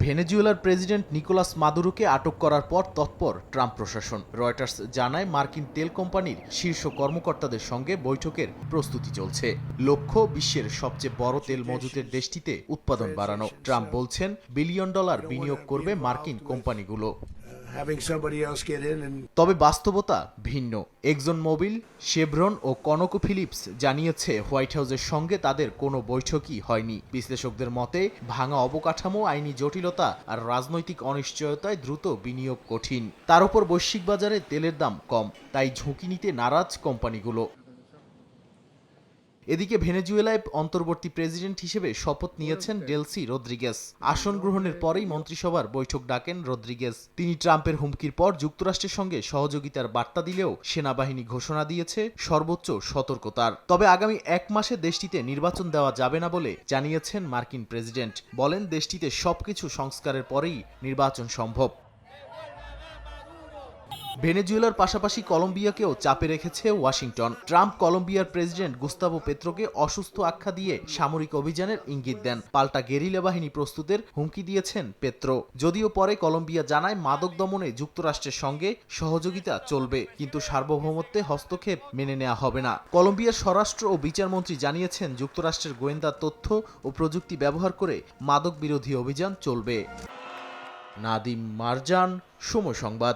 ভেনেজুয়েলার president Nicolas মাদুরোকে আটক করার পর তৎপর ট্রাম্প প্রশাসন। রয়টার্স জানায় মার্কিন তেল কোম্পানির শীর্ষ কর্মকর্তাদের সঙ্গে বৈঠকের প্রস্তুতি চলছে। লক্ষ্য বিশ্বের সবচেয়ে বড় তেল মজুতের দেশটিতে উৎপাদন বাড়ানো। ট্রাম্প বলছেন বিলিয়ন ডলার বিনিয়োগ করবে মার্কিন কোম্পানিগুলো। তবে বাস্তবতা ভিন্ন। এক্সন মোবিল, শেভরন ও কনকোফিলিপস জানিয়েছে হোয়াইট হাউসের সঙ্গে তাদের কোনো বৈঠকই হয়নি। বিশ্লেষকদের মতে ভাঙা অবকাঠামো, আইনি জটিলতা আর রাজনৈতিক অনিশ্চয়তায় দ্রুত বিনিয়োগ কঠিন। তার উপর বৈশ্বিক বাজারে তেলের দাম কম, তাই ঝুঁকি নিতে নারাজ কোম্পানিগুলো। এদিকে ভেনেজুয়েলায় অন্তর্বর্তী প্রেসিডেন্ট হিসেবে শপথ নিয়েছেন ডেলসি রদ্রিগেজ। আসন গ্রহণের পরেই মন্ত্রিসভার বৈঠক ডাকেন রদ্রিগেজ। তিনি ট্রাম্পের হুমকির পর যুক্তরাষ্ট্রের সঙ্গে সহযোগিতার বার্তা দিলেও সেনাবাহিনী ঘোষণা দিয়েছে সর্বোচ্চ সতর্কতার। তবে আগামী 1 মাসে দেশটিতে নির্বাচন দেওয়া যাবে না বলে জানিয়েছেন মার্কিন প্রেসিডেন্ট। বলেন দেশটিতে সবকিছু সংস্কারের পরেই নির্বাচন সম্ভব। ভেনেজুয়েলার পাশাপাশি কলম্বিয়াকেও চাপে রেখেছে ওয়াশিংটন। ট্রাম্প কলম্বিয়ার প্রেসিডেন্ট গুস্তাভো পেত্রোকে অসুস্থ আখ্যা দিয়ে সামরিক অভিযানের ইঙ্গিত দেন। পাল্টা গেরিলা বাহিনী প্রস্তুতের হুমকি দিয়েছেন পেত্রো। যদিও পরে কলম্বিয়া জানায় মাদক দমনে যুক্তরাষ্ট্রের সঙ্গে সহযোগিতা চলবে, কিন্তু সার্বভৌমত্বে হস্তক্ষেপ মেনে নেওয়া হবে না। কলম্বিয়ার স্বরাষ্ট্র ও বিচারমন্ত্রী জানিয়েছেন যুক্তরাষ্ট্রের গোয়েন্দা তথ্য ও প্রযুক্তি ব্যবহার করে মাদক বিরোধী অভিযান চলবে। নাদিম মারজান, সময় সংবাদ।